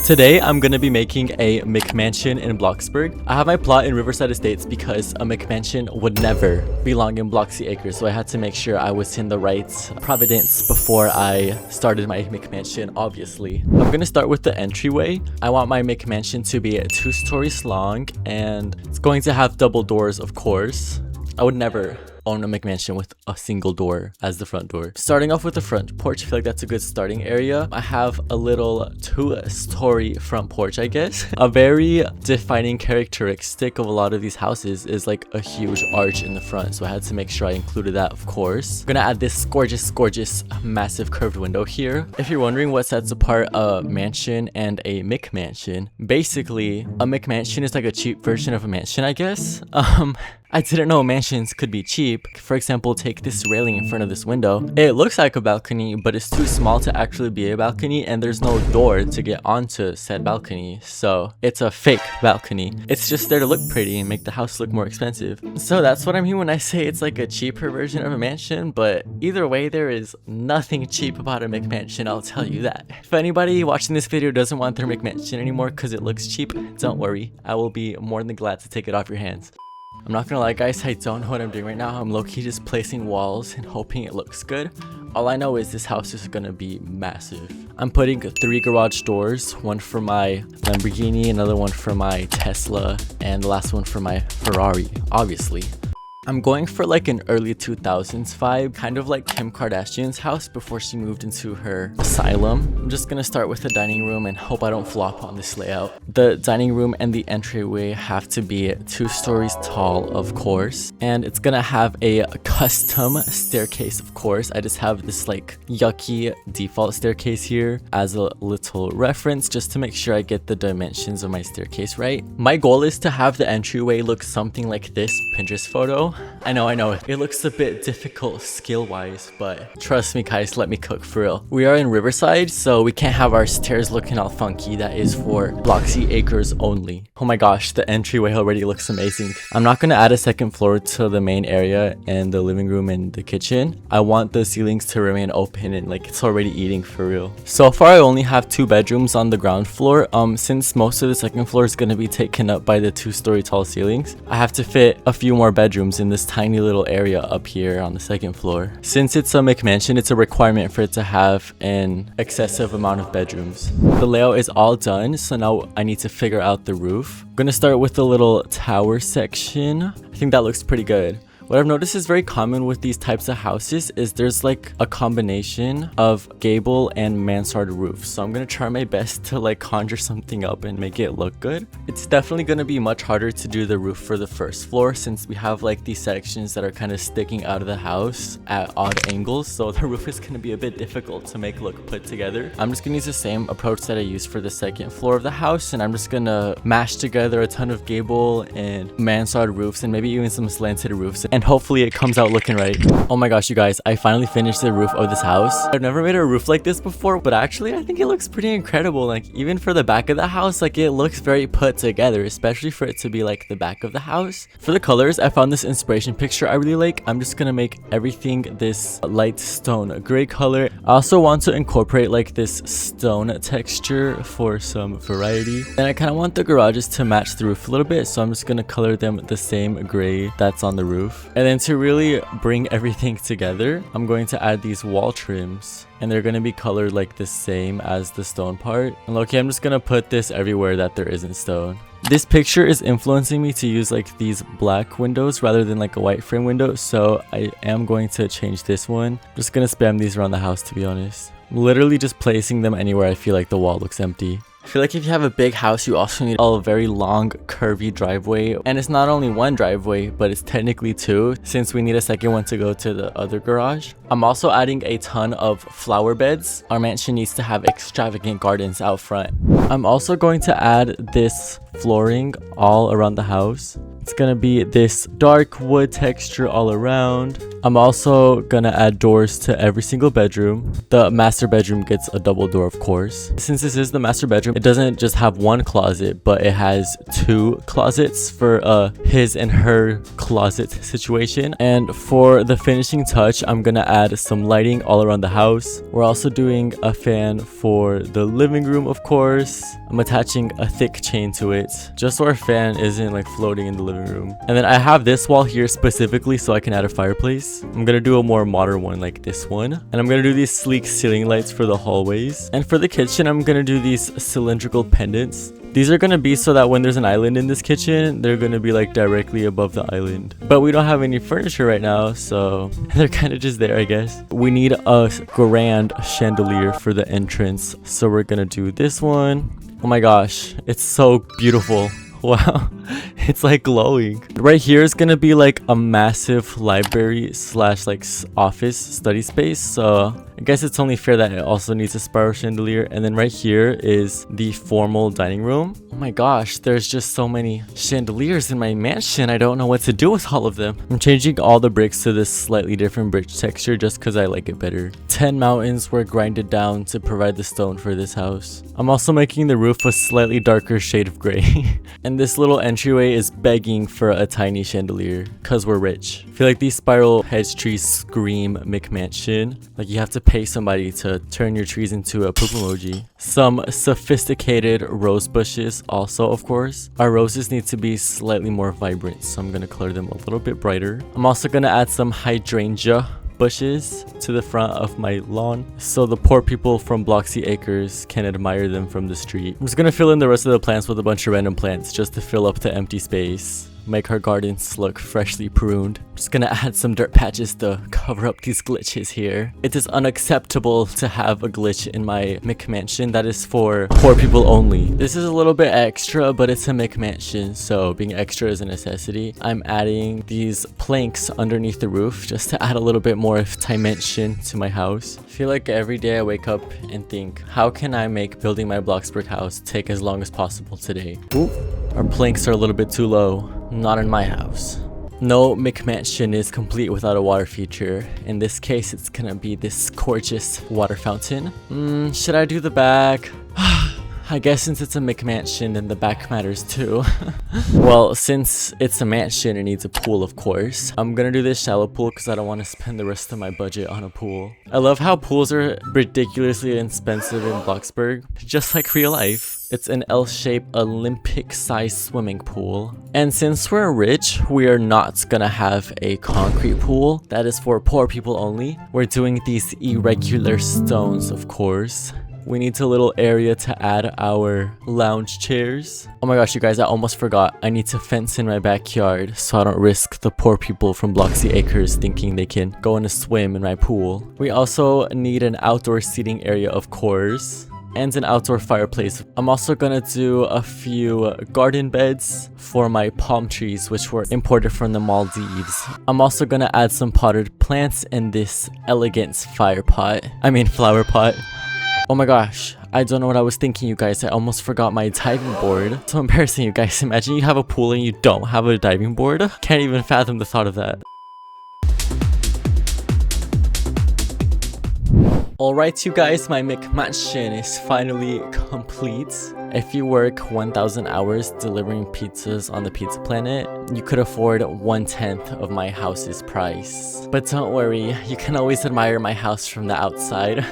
Today, I'm gonna be making a McMansion in Bloxburg. I have my plot in Riverside Estates because a McMansion would never belong in Bloxy Acres, so I had to make sure I was in the right providence before I started my McMansion, obviously. I'm gonna start with the entryway. I want my McMansion to be 2 stories long, and it's going to have double doors, of course. I would never own a McMansion with a single door as the front door. Starting off with the front porch, I feel like that's a good starting area. I have a little 2-story front porch, I guess. A very defining characteristic of a lot of these houses is like a huge arch in the front, so I had to make sure I included that, of course. I'm gonna add this gorgeous massive curved window here. If you're wondering what sets apart a mansion and a McMansion, basically a McMansion is like a cheap version of a mansion, I guess. I didn't know mansions could be cheap. For example, take this railing in front of this window. It looks like a balcony, but it's too small to actually be a balcony, and there's no door to get onto said balcony, so it's a fake balcony. It's just there to look pretty and make the house look more expensive. So that's what I mean when I say it's like a cheaper version of a mansion, but either way, there is nothing cheap about a McMansion, I'll tell you that. If anybody watching this video doesn't want their McMansion anymore because it looks cheap, don't worry. I will be more than glad to take it off your hands. I'm not gonna lie guys, I don't know what I'm doing right now. I'm low-key just placing walls and hoping it looks good. All I know is this house is gonna be massive. I'm putting 3 garage doors, one for my Lamborghini, another one for my Tesla, and the last one for my Ferrari, obviously. I'm going for like an early 2000s vibe, kind of like Kim Kardashian's house before she moved into her asylum. I'm just gonna start with the dining room and hope I don't flop on this layout. The dining room and the entryway have to be 2 stories tall, of course, and it's gonna have a custom staircase, of course. I just have this like yucky default staircase here as a little reference just to make sure I get the dimensions of my staircase right. My goal is to have the entryway look something like this Pinterest photo. I know, it looks a bit difficult skill-wise, but trust me guys, let me cook for real. We are in Riverside, so we can't have our stairs looking all funky. That is for Bloxy Acres only. Oh my gosh, the entryway already looks amazing. I'm not gonna add a second floor to the main area and the living room and the kitchen. I want the ceilings to remain open and like it's already eating for real. So far, I only have 2 bedrooms on the ground floor. Since most of the second floor is gonna be taken up by the 2-story tall ceilings, I have to fit a few more bedrooms in this tiny little area up here on the second floor. Since it's a McMansion, it's a requirement for it to have an excessive amount of bedrooms. The layout is all done, so now I need to figure out the roof. I'm gonna start with the little tower section. I think that looks pretty good. What I've noticed is very common with these types of houses is there's like a combination of gable and mansard roofs. So I'm gonna try my best to like conjure something up and make it look good. It's definitely gonna be much harder to do the roof for the first floor since we have like these sections that are kind of sticking out of the house at odd angles. So the roof is gonna be a bit difficult to make look put together. I'm just gonna use the same approach that I used for the second floor of the house, and I'm just gonna mash together a ton of gable and mansard roofs and maybe even some slanted roofs, and hopefully it comes out looking right. Oh my gosh, you guys, I finally finished the roof of this house. I've never made a roof like this before, but actually I think it looks pretty incredible. Like even for the back of the house, like it looks very put together, especially for it to be like the back of the house. For the colors, I found this inspiration picture I really like. I'm just gonna make everything this light stone gray color. I also want to incorporate like this stone texture for some variety. And I kind of want the garages to match the roof a little bit, so I'm just gonna color them the same gray that's on the roof. And then to really bring everything together, I'm going to add these wall trims, and they're going to be colored like the same as the stone part. And okay, I'm just going to put this everywhere that there isn't stone. This picture is influencing me to use like these black windows rather than like a white frame window, so I am going to change this one. I'm just going to spam these around the house, to be honest. I'm literally just placing them anywhere I feel like the wall looks empty. I feel like if you have a big house, you also need a very long, curvy driveway. And it's not only one driveway, but it's technically 2, since we need a second one to go to the other garage. I'm also adding a ton of flower beds. Our mansion needs to have extravagant gardens out front. I'm also going to add this flooring all around the house. It's gonna be this dark wood texture all around. I'm also gonna add doors to every single bedroom. The master bedroom gets a double door, of course. Since this is the master bedroom, it doesn't just have one closet, but it has 2 closets for his and her closet situation. And for the finishing touch, I'm gonna add some lighting all around the house. We're also doing a fan for the living room, of course. course, I'm attaching a thick chain to it just so our fan isn't like floating in the living room. And then I have this wall here specifically so I can add a fireplace. I'm gonna do a more modern one like this one. And I'm gonna do these sleek ceiling lights for the hallways. And for the kitchen, I'm gonna do these cylindrical pendants. These are gonna be so that when there's an island in this kitchen, they're gonna be like directly above the island. But we don't have any furniture right now, so they're kind of just there, I guess. We need a grand chandelier for the entrance, so we're gonna do this one. Oh my gosh, it's so beautiful. Wow, it's like glowing. Right here is gonna be like a massive library slash like office study space, so I guess it's only fair that it also needs a spiral chandelier. And then right here is the formal dining room. Oh my gosh, there's just so many chandeliers in my mansion. I don't know what to do with all of them. I'm changing all the bricks to this slightly different brick texture just because I like it better. 10 mountains were grinded down to provide the stone for this house. I'm also making the roof a slightly darker shade of gray. And this little entryway is begging for a tiny chandelier because we're rich. I feel like these spiral hedge trees scream McMansion. Like you have to pay somebody to turn your trees into a poop emoji. Some sophisticated rose bushes also, of course. Our roses need to be slightly more vibrant, so I'm gonna color them a little bit brighter. I'm also gonna add some hydrangea bushes to the front of my lawn so the poor people from Bloxy Acres can admire them from the street. I'm just gonna fill in the rest of the plants with a bunch of random plants just to fill up the empty space. Make our gardens look freshly pruned. I'm just gonna add some dirt patches to cover up these glitches here. It is unacceptable to have a glitch in my McMansion that is for poor people only. This is a little bit extra, but it's a McMansion, so being extra is a necessity. I'm adding these planks underneath the roof just to add a little bit more dimension to my house. I feel like every day I wake up and think, how can I make building my Bloxburg house take as long as possible today? Ooh, our planks are a little bit too low. Not in my house. No McMansion is complete without a water feature. In this case, it's gonna be this gorgeous water fountain. Should I do the back? I guess since it's a McMansion, then the back matters too. Well, since it's a mansion, it needs a pool, of course. I'm gonna do this shallow pool because I don't want to spend the rest of my budget on a pool. I love how pools are ridiculously expensive in Bloxburg, just like real life. It's an L-shaped Olympic-sized swimming pool. And since we're rich, we are not gonna have a concrete pool. That is for poor people only. We're doing these irregular stones, of course. We need a little area to add our lounge chairs. Oh my gosh, you guys, I almost forgot. I need to fence in my backyard so I don't risk the poor people from Bloxy Acres thinking they can go in a swim in my pool. We also need an outdoor seating area, of course, and an outdoor fireplace. I'm also gonna do a few garden beds for my palm trees, which were imported from the Maldives. I'm also gonna add some potted plants in this elegant flower pot. Oh my gosh, I don't know what I was thinking, you guys. I almost forgot my diving board. So embarrassing, you guys. Imagine you have a pool and you don't have a diving board. Can't even fathom the thought of that. Alright, you guys, my McMansion is finally complete. If you work 1,000 hours delivering pizzas on the pizza planet, you could afford 1/10 of my house's price. But don't worry, you can always admire my house from the outside.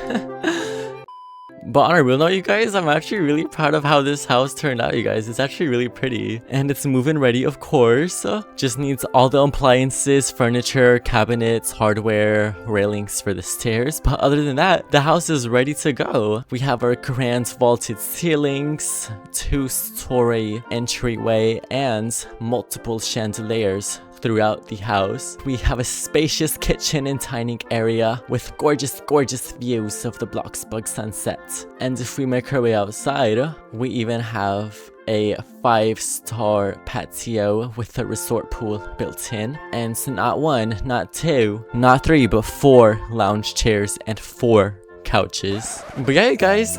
But on a real note, you guys, I'm actually really proud of how this house turned out, you guys. It's actually really pretty. And it's move-in ready, of course. Just needs all the appliances, furniture, cabinets, hardware, railings for the stairs. But other than that, the house is ready to go. We have our grand vaulted ceilings, 2-story entryway, and multiple chandeliers throughout the house. We have a spacious kitchen and dining area with gorgeous views of the Bloxburg sunset. And if we make our way outside, we even have a 5-star patio with a resort pool built in. And so not 1, not 2, not 3, but 4 lounge chairs and 4 couches. But yeah, you guys,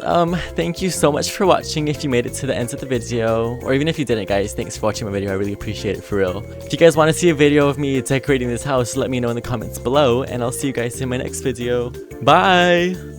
thank you so much for watching. If you made it to the end of the video, or even if you didn't, guys, thanks for watching my video. I really appreciate it, for real. If you guys want to see a video of me decorating this house, let me know in the comments below, and I'll see you guys in my next video. Bye!